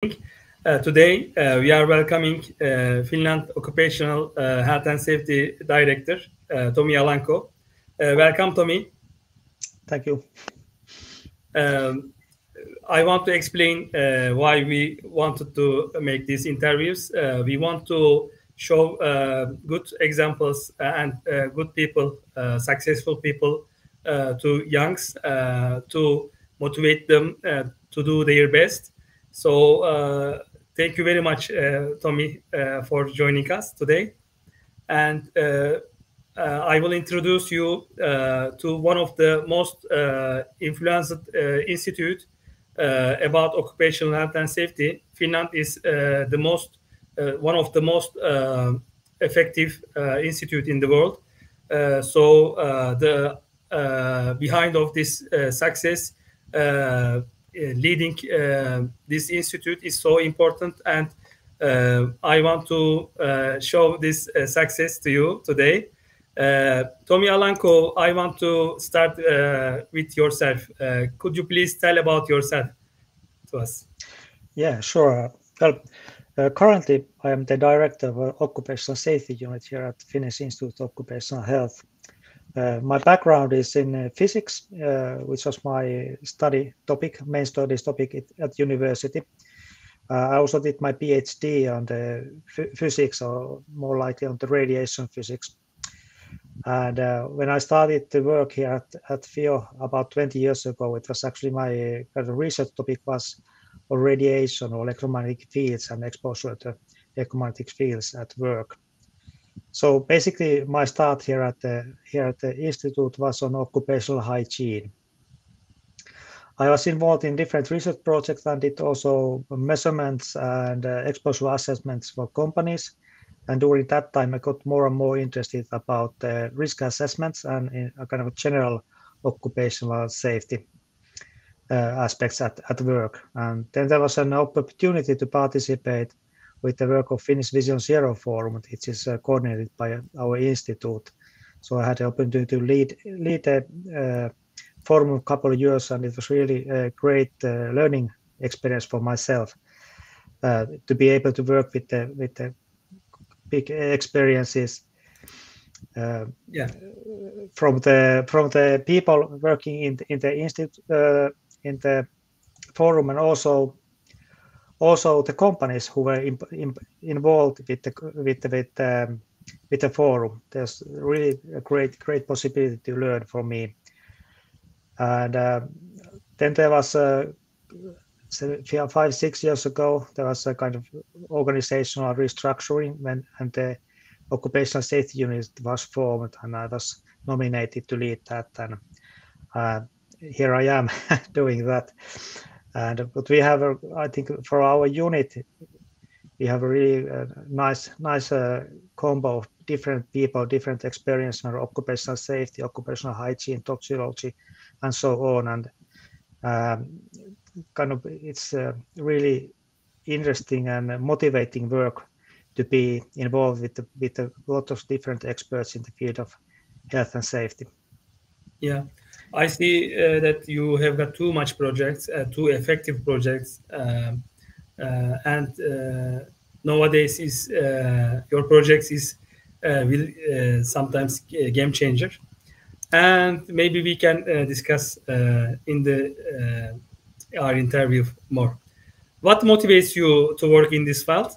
Today, we are welcoming Finland Occupational Health and Safety Director, Tommi Alanko. Welcome, Tommi. Thank you. I want to explain why we wanted to make these interviews. We want to show good examples and good people, successful people to youngs to motivate them to do their best. So thank you very much, Tommi, for joining us today. And I will introduce you to one of the most influenced institute about occupational health and safety. Finland is one of the most effective institute in the world. So the behind of this success, leading this institute is so important, and I want to show this success to you today. Tommi Alanko, I want to start with yourself. Could you please tell about yourself to us? Yeah, sure. Well, currently I am the director of Occupational Safety Unit here at Finnish Institute of Occupational Health. My background is in physics, which was my study topic, main studies topic at university. I also did my PhD on the physics, or more likely on the radiation physics. And when I started to work here at FIOH about 20 years ago, it was actually my kind of research topic was on radiation or electromagnetic fields and exposure to electromagnetic fields at work. So basically, my start here at the institute was on occupational hygiene. I was involved in different research projects and did also measurements and exposure assessments for companies. And during that time, I got more and more interested about risk assessments and in a kind of general occupational safety aspects at work. And then there was an opportunity to participate with the work of Finnish Vision Zero Forum, which is coordinated by our institute. So I had the opportunity to lead a forum a couple of years, and it was really a great learning experience for myself to be able to work with the big experiences from the people working in the institute, in the forum, and also the companies who were involved with the forum. There's really a great possibility to learn from me. And then there was 5-6 years ago, there was a kind of organizational restructuring and the Occupational Safety Unit was formed, and I was nominated to lead that. And here I am doing that. But we have, I think, for our unit, we have a really nice combo of different people, different experience in occupational safety, occupational hygiene, toxicology, and so on. And kind of it's really interesting and motivating work to be involved with a lot of different experts in the field of health and safety. Yeah, I see that you have got too much projects, too effective projects, and nowadays your projects will sometimes game changer, and maybe we can discuss in our interview more. What motivates you to work in this field?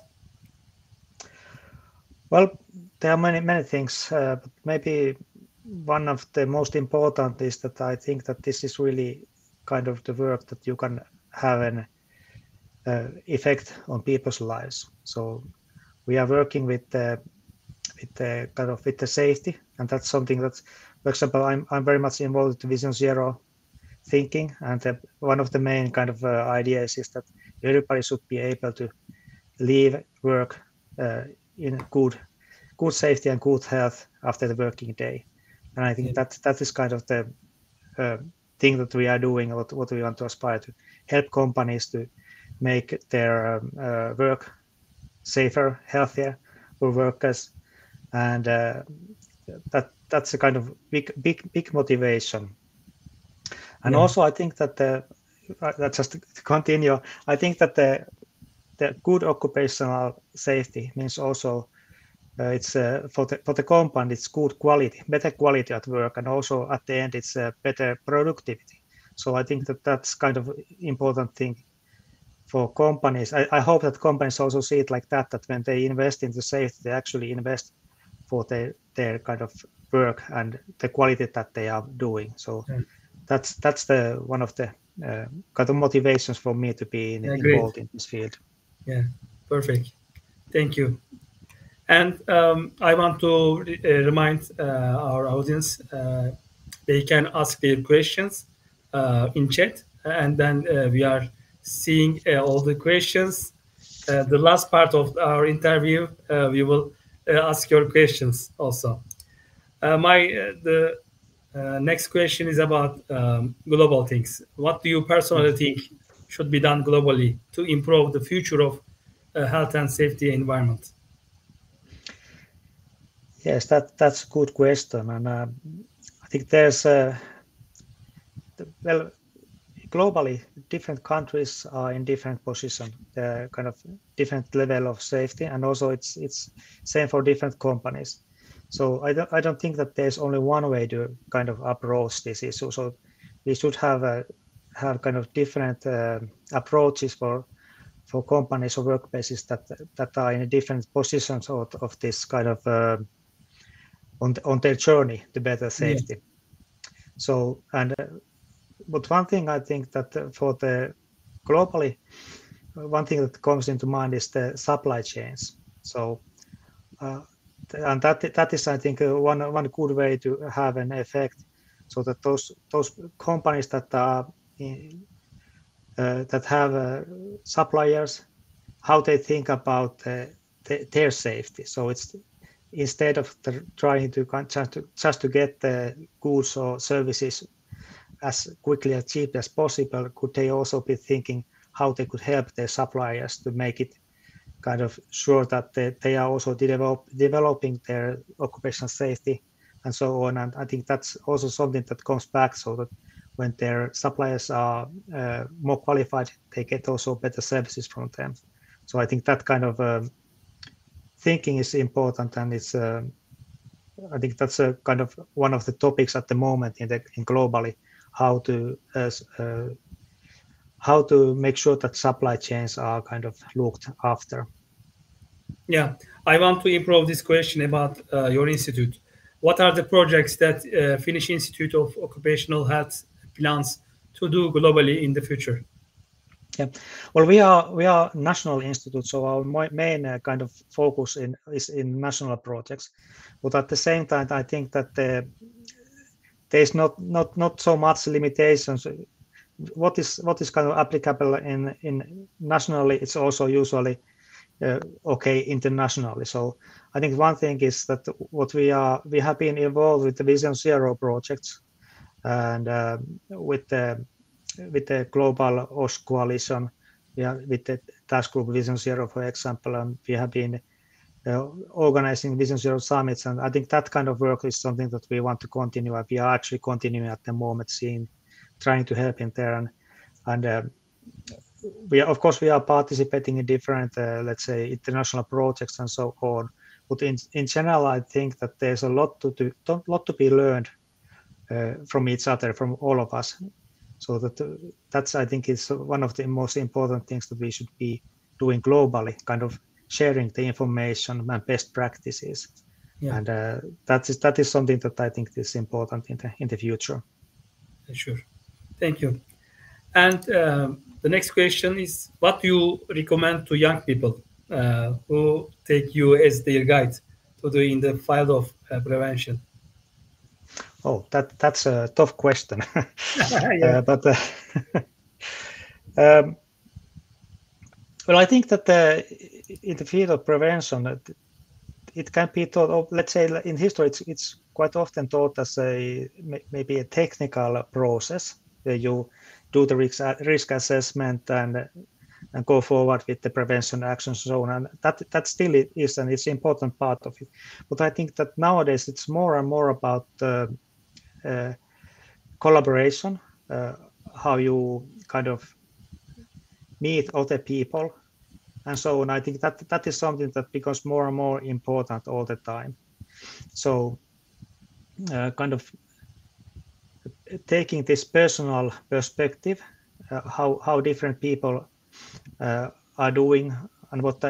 Well, there are many things, but maybe one of the most important is that I think that this is really kind of the work that you can have an effect on people's lives. So we are working with the safety, and that's something that's, for example, I'm very much involved in Vision Zero thinking, and one of the main kind of ideas is that everybody should be able to leave work in good safety and good health after the working day. And I think that is kind of the thing that we are doing, what we want to aspire to help companies to make their work safer, healthier for workers, and that's a kind of big motivation. And also, I think that just to continue, I think that the good occupational safety means also it's for the company, it's good quality, better quality at work, and also at the end it's better productivity. So I think that that's kind of important thing for companies. I hope that companies also see it like that, that when they invest into safety, they actually invest for their kind of work and the quality that they are doing. So that's the one of the kind of motivations for me to be involved in this field. Yeah, perfect. Thank you. And I want to remind our audience they can ask their questions in chat, and then we are seeing all the questions. The last part of our interview, we will ask your questions also. The next question is about global things. What do you personally think should be done globally to improve the future of health and safety environment? Yes, that's a good question, and I think there's well, globally, different countries are in different position, kind of different level of safety, and also it's same for different companies. So I don't think that there's only one way to kind of approach this issue. So we should have kind of different approaches for companies or workplaces that are in different positions of this kind of on their journey to better safety. Yeah. So but one thing I think that for the globally, one thing that comes into mind is the supply chains. So and that is I think one good way to have an effect, so that those companies that are that have suppliers, how they think about their safety. So it's instead of trying to just to get the goods or services as quickly as cheap as possible, could they also be thinking how they could help their suppliers to make it kind of sure that they are also developing their occupational safety and so on. And I think that's also something that comes back, so that when their suppliers are more qualified, they get also better services from them. So I think that kind of thinking is important, and it's I think that's a kind of one of the topics at the moment in globally, how to make sure that supply chains are kind of looked after. Yeah, I want to improve this question about your institute. What are the projects that Finnish Institute of Occupational Health plans to do globally in the future? Yeah, well, we are national institute, so our main kind of focus is in national projects. But at the same time, I think that there's not so much limitations. What is kind of applicable in nationally, it's also usually okay internationally. So I think one thing is that we have been involved with the Vision Zero projects, and with the Global OSH Coalition, with the task group Vision Zero, for example, and we have been organizing Vision Zero Summits, and I think that kind of work is something that we want to continue. We are actually continuing at the moment, trying to help in there, and we are participating in different, let's say, international projects and so on. But in general, I think that there's a lot to be learned from each other, from all of us. So that's I think is one of the most important things that we should be doing globally, kind of sharing the information and best practices. Yeah. And that is something that I think is important in the future. Sure, thank you. And the next question is, what do you recommend to young people who take you as their guide to do in the field of prevention? Oh, that's a tough question. But well, I think that in the field of prevention, it can be taught. Let's say in history, it's quite often taught as maybe a technical process where you do the risk assessment and go forward with the prevention actions and so on. And that still is, and it's an important part of it. But I think that nowadays it's more and more about collaboration, how you kind of meet other people and so on. I think that is something that becomes more and more important all the time. So kind of taking this personal perspective, how different people are doing and what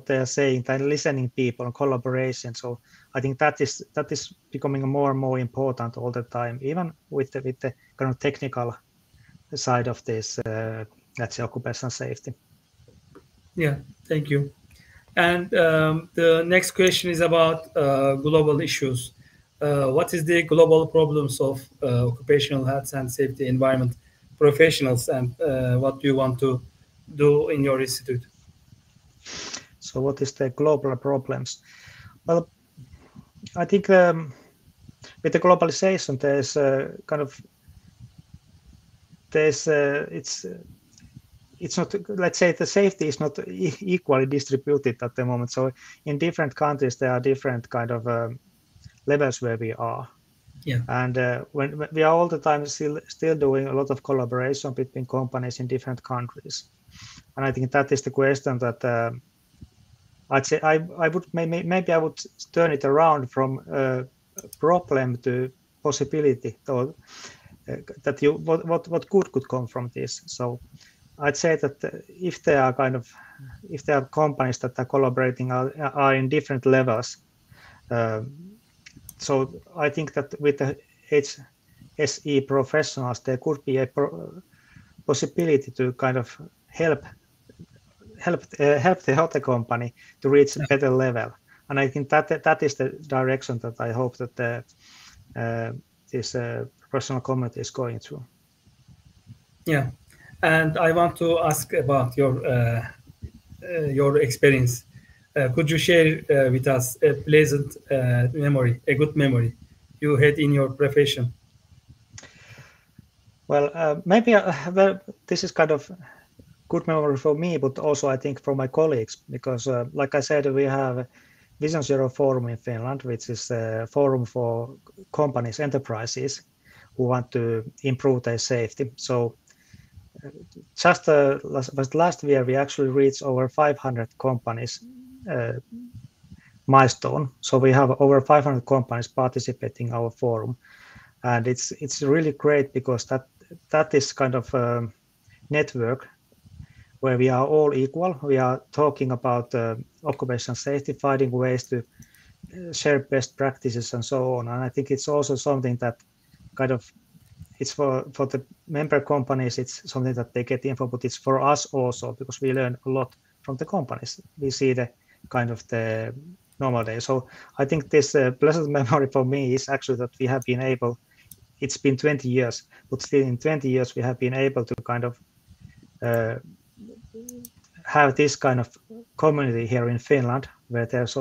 they are saying, and listening people and collaboration. So I think that is becoming more and more important all the time, even with the kind of technical side of this, let's say, occupational safety. Yeah, thank you. And the next question is about global issues. What is the global problems of occupational health and safety environment professionals, and what do you want to do in your institute? So what is the global problems? Well, I think with the globalization, there's it's not, let's say, the safety is not equally distributed at the moment. So in different countries, there are different kind of levels where we are. Yeah. And when we are all the time still doing a lot of collaboration between companies in different countries. And I think that is the question that I'd say I would maybe I would turn it around from problem to possibility, or that what good could come from this. So I'd say that if there are companies that are collaborating are in different levels. So I think that with the HSE professionals, there could be a possibility to kind of help the other company to reach a better level. And I think that is the direction that I hope that this professional community is going through. Yeah, and I want to ask about your experience. Could you share with us a pleasant memory, a good memory you had in your profession? Well, maybe this is kind of good memory for me, but also I think for my colleagues, because like I said, we have Vision Zero Forum in Finland, which is a forum for companies, enterprises who want to improve their safety. So just last year, we actually reached over 500 companies milestone. So we have over 500 companies participating in our forum, and it's really great because that is kind of a network where we are all equal. We are talking about occupational safety, finding ways to share best practices and so on. And I think it's also something that kind of, it's for the member companies, it's something that they get info, but it's for us also because we learn a lot from the companies. We see the kind of the normal day. So I think this pleasant memory for me is actually that we have been able, it's been 20 years, but still in 20 years, we have been able to kind of have this kind of community here in Finland, where there's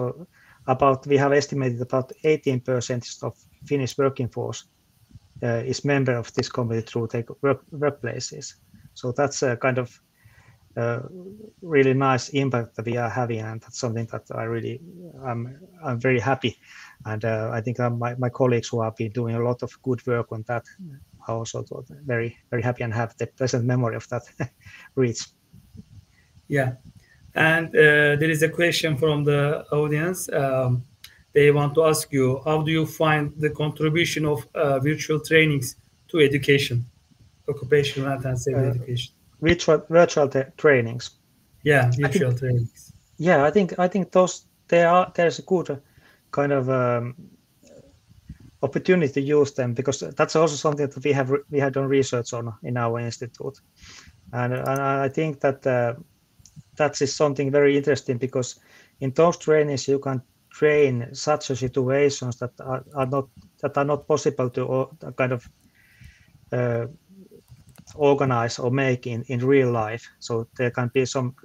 we have estimated about 18% of Finnish working force is member of this community through their workplaces. So that's a kind of really nice impact that we are having, and that's something that I'm very happy. And I think my colleagues who have been doing a lot of good work on that are also very, very happy and have the pleasant memory of that reach. Yeah, and there is a question from the audience. They want to ask you, how do you find the contribution of virtual trainings to education, occupational health and safety education? Virtual trainings. Yeah, virtual trainings. Yeah, I think there's a good kind of opportunity to use them, because that's also something that we have done research on in our institute, and I think that that is something very interesting, because in those trainings you can train such situations that are not possible to kind of organize or make in real life. So there can be some,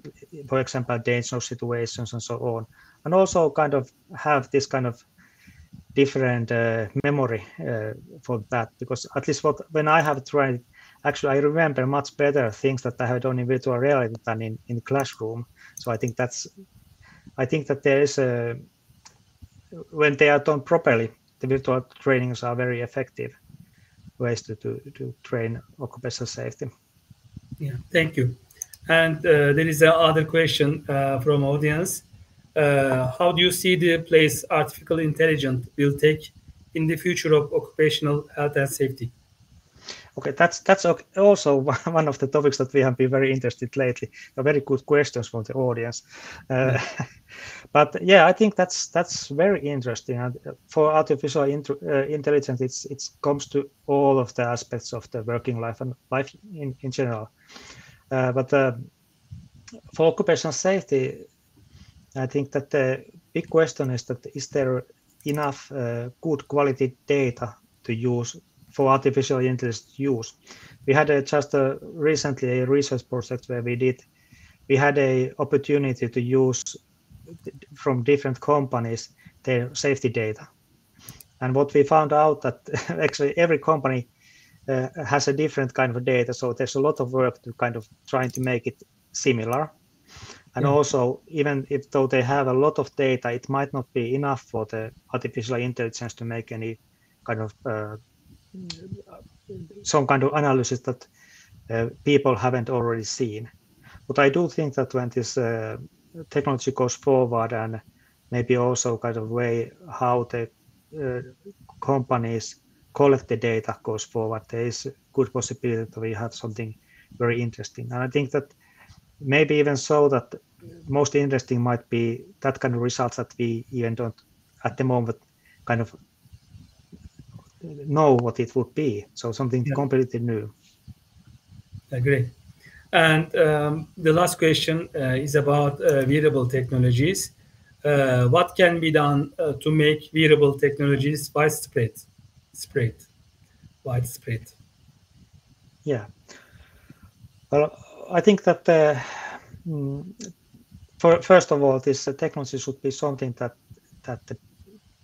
for example, dangerous situations and so on, and also kind of have this kind of different memory for that, because at least when I have tried, actually I remember much better things that I have done in virtual reality than in the classroom. So I think that there is when they are done properly, the virtual trainings are very effective ways to train occupational safety. Yeah, thank you. And there is another question from audience. How do you see the place artificial intelligence will take in the future of occupational health and safety? Okay, that's also one of the topics that we have been very interested lately. Very good questions from the audience. But yeah, I think that's very interesting. And for artificial intelligence, it comes to all of the aspects of the working life and life in general. But for occupational safety, I think that the big question is that is there enough good quality data to use for artificial intelligence use? We had just recently a research project where we had a opportunity to use from different companies their safety data, and what we found out that actually every company has a different kind of data, so there's a lot of work to kind of trying to make it similar. And also, even if though they have a lot of data, it might not be enough for the artificial intelligence to make any kind of some kind of analysis that people haven't already seen. But I do think that when this technology goes forward, and maybe also kind of way how the companies collect the data goes forward, there is a good possibility that we have something very interesting. And I think that maybe even so that most interesting might be that kind of results that we even don't at the moment kind of know what it would be. So something completely new. Great. And the last question is about wearable technologies. What can be done to make wearable technologies widespread? Yeah. Well, I think that first of all, this technology should be something that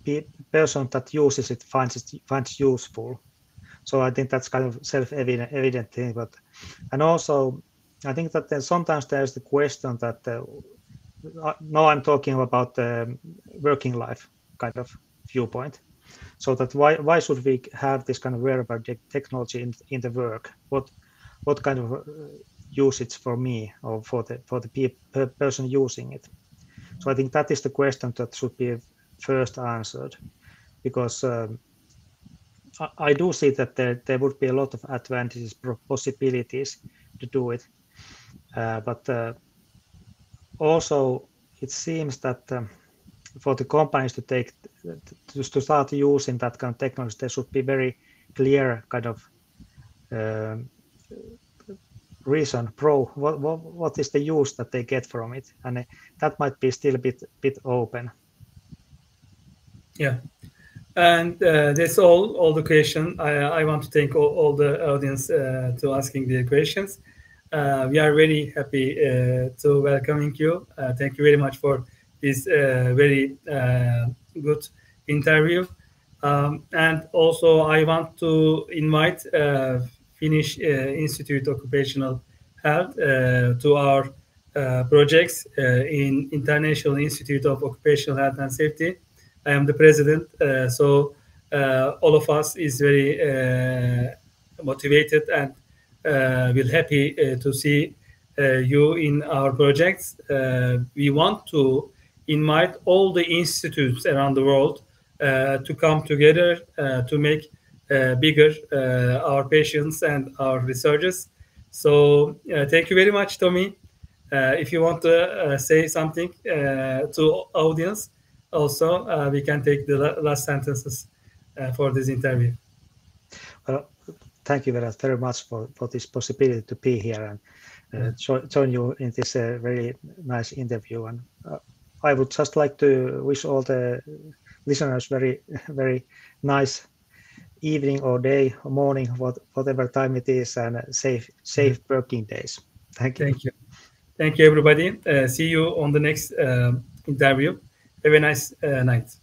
the person that uses it finds useful. So I think that's kind of self-evident thing. But and also, I think that sometimes there's the question that now I'm talking about the working life kind of viewpoint. So that why should we have this kind of wearable technology in the work? What kind of usage for me or for the person using it? So I think that is the question that should be first answered, because I do see that there would be a lot of advantages, possibilities to do it, but also it seems that for the companies to start using that kind of technology, there should be very clear kind of reason what is the use that they get from it, and that might be still a bit open. Yeah, and that's all the question. I want to thank all the audience to asking the questions. We are very happy to welcoming you. Thank you very much for this very good interview. And also I want to invite Finnish Institute of Occupational Health to our projects in International Institute of Occupational Health and Safety. I am the president, so all of us is very motivated and we're happy to see you in our projects. We want to invite all the institutes around the world to come together to make bigger our patients and our researchers. So thank you very much, Tommi. If you want to say something to audience, also we can take the last sentences for this interview. Well, thank you very much for this possibility to be here and join you in this very nice interview. And I would just like to wish all the listeners very nice evening or day or morning, whatever time it is, and safe working days. Thank you. Thank you. Thank you, everybody. See you on the next interview. Have a nice night.